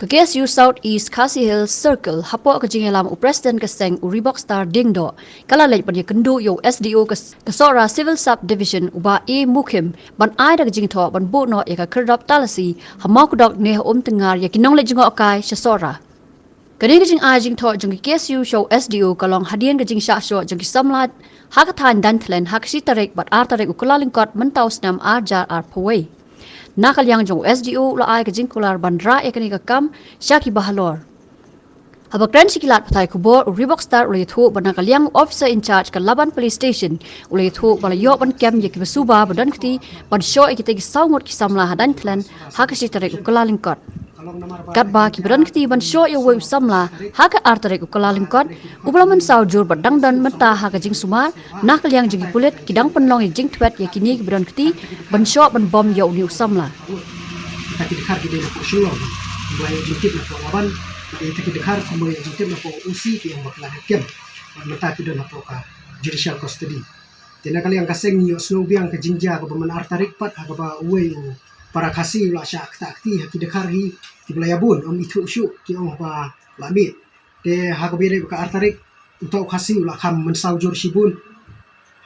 KSU South East Khasi Hills Circle hapo ke jingelam u President keseng u Reebok Star Dingdo kala lej pan kendu yo SDO kesora Civil Sub Division uba e mukim ban ai da jingtho ban bu no ya ka kerdap talasi hamau kudok ne tengar ya kinong lej jingo kai sesora kani ke jing ai jingtho jing KSU show SDO kalong hadian ke jing sha sho jing samlat hakathan dan tlen hakshi tarek bat artarek u kulalingkot mentaus nam arjar arpawai nakal yang jong SDO la ai ke jingkular bandra ekani ka kam syaki bahalor abakran sikilat patai kubor Reebok Star ulay thu banakal yang officer in charge ka Laban Police Station ulay thu bala yo ban kem yaki basuba badan kti ban show ikite ki saumot ki samla hadan tlan hakashi tarek ukalalingkot katba ki badan kti ban show yo we samla haka artarek ukalalingkot ublaman saw jur badang dan menta haka jing sumar nakal yang jing pulit kidang penlong jing twet yakini ki badan kti ban show ban bom yo ni samla kita kidekar di dalam pusulong mulai jungkit na po laban kita kidekar mulai jungkit na po usi ki yang bakla hakem mata kita na po ka judicial custody tena kali yang kaseng yo snow biang ke jinja ka baman artarik pat aga ba uwe para kasi la sya akta akti kidekar hi ki belayabun om itu syu ki om ba lamit te ha ka bere ka artarik utau kasi la kam mensaujur sibun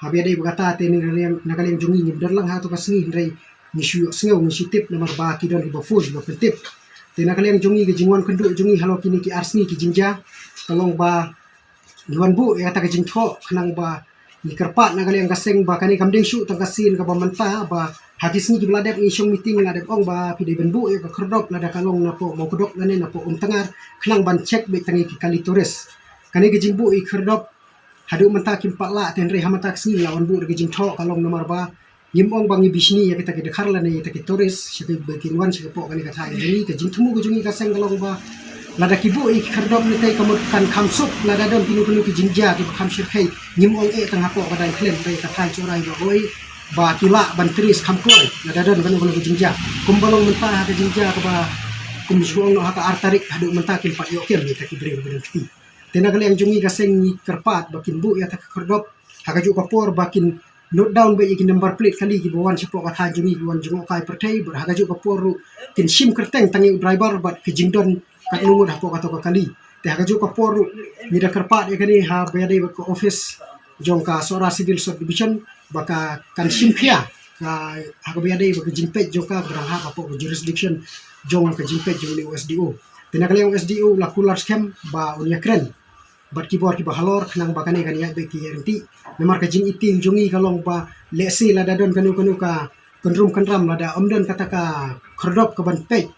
ha bere berkata te ni nakali yang jungi ni berlang ha to kasni rei ni syu sngau ni sitip nomor ba ki don ibo fus ba pentip tena kali yang jungi ke jingwan kendu jungi halo kini ki arsni ki jinja tolong ba nuan bu ya ta ke jingtho khnang ba ni kerpat nakali yang kaseng ba kani kamdeng syu tang kasin ka ba menta ba hadis ni ki bladep ni syong meeting ladep ong ba pidai benbu ya ka kerdop lada kalong na po mau kedok lane na po tengar khnang ban cek be tangi ki kali turis kani ke jingbu i kerdop hadu menta kim pakla ten re hamata ksni lawan bu de jingtho kalong nomor ba yim ong bangi bisni ya kita ke dekhar lane ta ke turis syake bekin wan syake po kani ka thai ni ke jingthumu ke jungi ka seng kalong ba lada kibu i kerdop ni tai kamut kan khamsuk lada don pinu pinu ki jingja ki kham syirkai yim ong e tang hapo ka dai klen tai ka thai chorai ba oi ba kila bantris kamploi lada don kan ko jingja kumbalong mentah ka jingja ka ba kum suong no haka artarik hadu mentah kin pat yo kem ni ta ki bre bedon kti tena kali yang jungi ka seng ni kerpat bakin bu ya ta kerdop haka ju kapor bakin note down ba iki number plate kali ki bawan sipo ka tha jungi wan jungo kai pertai ber haka ju kapor kin sim kerteng tangi driver bat ki jingdon kat numur hapo ka to kali te haka ju kapor ni da kerpat ya kani ha bayade ko office jong ka sora civil sub division baka kan simkhia ka haka bayade ba jinpet jong ka berang ha hapo jurisdiction jong ka jinpet jong ni USDO tena kali yang USDO la kular scam ba unya kren bat kibor ki bahalor khnang bakane kan ya be ki rinti memar ka jing iting jongi kalong ba lesi lada don kanu ka kenrum kenram lada omdon kata ka kerdop ka ban pej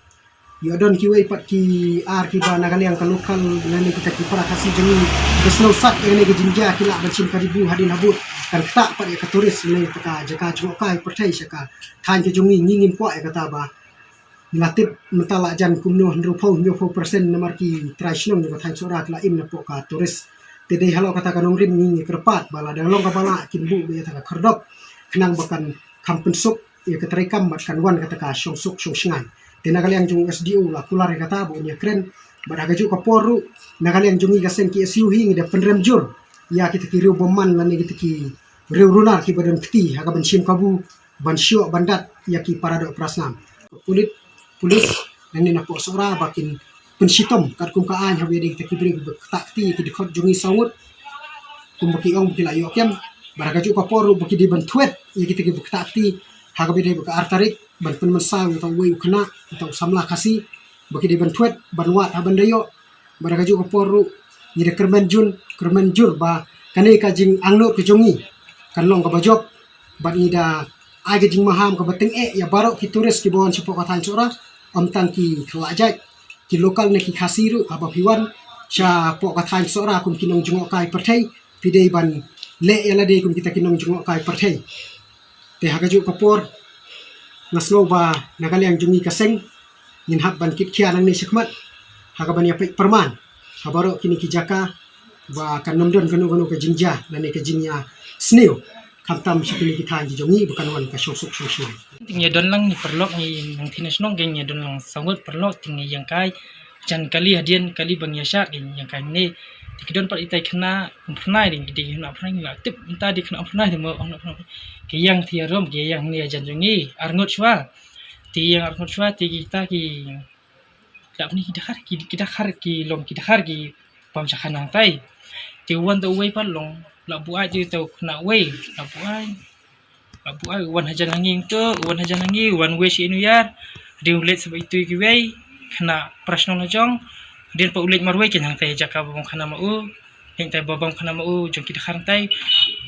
yo don ki wei pat ki ar ki ba nagali yang kalokal nani kita ki para kasih jongi besno sak ene ki jinja ki la ban sim karibu hadin habut kan kata pat ya ka turis ne ka jaka jokai pertai syaka than ki jongi ngingin kwa ya kata ba Latip mentala jan kumno 20% nomor ki traisnom juga than sora la im na po ka turis tede halo kata kanong rim ni kerpat bala dalong ka bala kimbu be ta kerdop kenang bakan kampensuk ya keterekam bat kan wan kata ka syongsuk syongsingan tena kali yang jung SDO la kular kata bo nya kren bada gaju ka poru nagali yang jungi gasen ki SU hi ngida penrem jur ya kita ki riu boman lan kita ki riu runar ki badan kti haga ban sim kabu ban syok bandat ya ki parado prasnam pulis nani na po sora bakin pensitom kat kum kaan habi de kita kibri takti ki dikot jungi sangut kum baki ong baki layo kem baragaju ka poru baki di ban twet ya kita ki takti habi de ka artarik ban pen mensang atau wei kena atau samla kasi baki di ban twet ban wat haban dayo baragaju ka poru ni de kermen jur ba kani ka jing angno ke jungi kan long ka bajok ban ni da ai ke jing maham ka bateng ya barok ki turis ki bawon sipo ka than sora om tangki kelajak ki lokal ne ki khasiru aba piwan sha po ka than sora kum kinong jungo kai perthai pidei ban le yala de kum kita kinong jungo kai perthai te hagaju kapor ngaslo ba nagali yang jungi kaseng nin hab ban kit khia nang ne sikmat hagaban ya pek perman habaro kini ki jaka ba kan nomdon kanu ke jingja dan ne ke jingya sneu kamtam sikili kita jongi bukan wan ka sosok sosok tingnya don lang ni perlok ni nang tinas nong gengnya don lang sangut perlok tingnya yang kai jan kali hadian kali bang yasha yang kai ni tikidon pat itai kena pernah ding di kena pernah ni tip entah di kena pernah di mo ke yang tiarom ke yang ni jan jongi arngot shwa ti yang arngot shwa ti kita ki tak ni kita khar ki long kita khar ki pam chakanang tai ti wan to wei pat long la buai ti to na wei la buai wan hajan hanging tu wan hajan hangi wan wei si inuyar dia ulet sebab itu ki wei kena prasno na jong dia pa ulet marwei ken hang tai jaka babang khana mau yang tai babang khana mau jong kita khar tai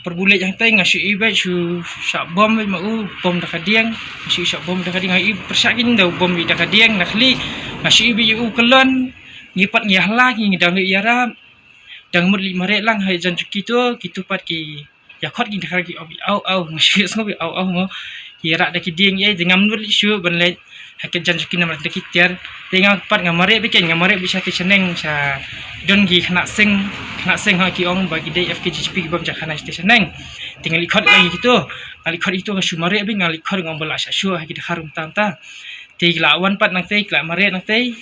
perbulet yang tai ngasu ibai su syak bom mau bom dak dieng ngasu syak bom dak dieng ai persyakin dau bom dak dieng nakli ngasu ibai u kelon ngipat ngihla ngi dang yara dang murli mare lang hai jan kitu pat ki yakhot ki dak ki au ngasu ngobi au mo yara dak dieng ye jengam murli su banle haket jan juki namar dak tiar tengah pat ngamare bikin ngamare bisa ti seneng sa don gi kena sing ha ki ong bagi dei FKGP ki bam jakhana ti seneng tinggal ikot lagi gitu ikot itu ngasu mare bi ngalikot ngom bela sa su ha ki harum tanta ti lawan pat nang tei kla mare nang tei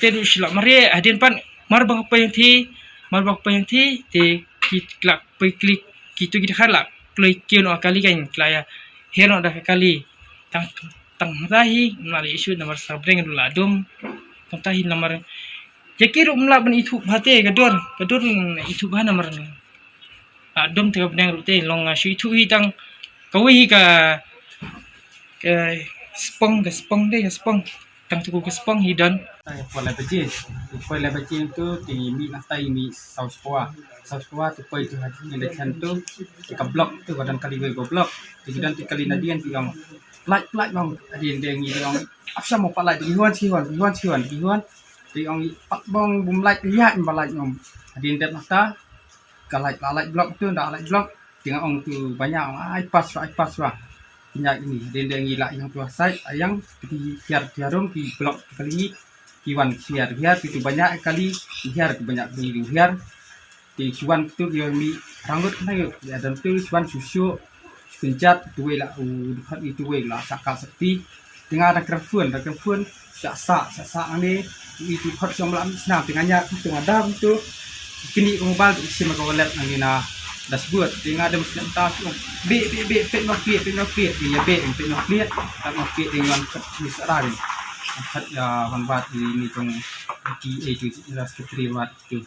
du silak mare adin pat mar bang apa yang ti ti ki kla pe klik gitu kita khala play kion akali kan klaya hero dah kali tang tahi mali isu nomor sabreng dulu adum tang tahi nomor jakir umla ban itu hate gadur itu bah nomor adum tega benang rute long asu itu hitang kawi ka spong tang tuku ke spong hidan Pola baje itu di mi natai mi saus poa tu poi tu hati ni lekan tu ka blok tu badan kali we go blok ti dan ti kali nadian ti yang plat bang adin deng ni yang afsa mo palai di huan ti yang pat bong bum lait ya in balai ngom adin det mata kalai blok tu ndak alai blok tengah ong tu banyak ai pas wa punya ini dendeng gila yang tua sai ayang di hiarum di blok kali kiwan hiar itu banyak kali hiar banyak di hiar di kiwan itu dia mi ranggut kena ya dan tu kiwan susu kencat tu lah dekat itu lah sakal sepi tengah ada kerfun sasa ni itu hot yang melam senang tengahnya tengah dam tu kini mobile isi maka wallet angina dashboard tengah ada mesin tas be pet no clear ya be pet no clear tak no clear dengan misra ni ya ban bat ini tong ki itu jelas ketri wat tu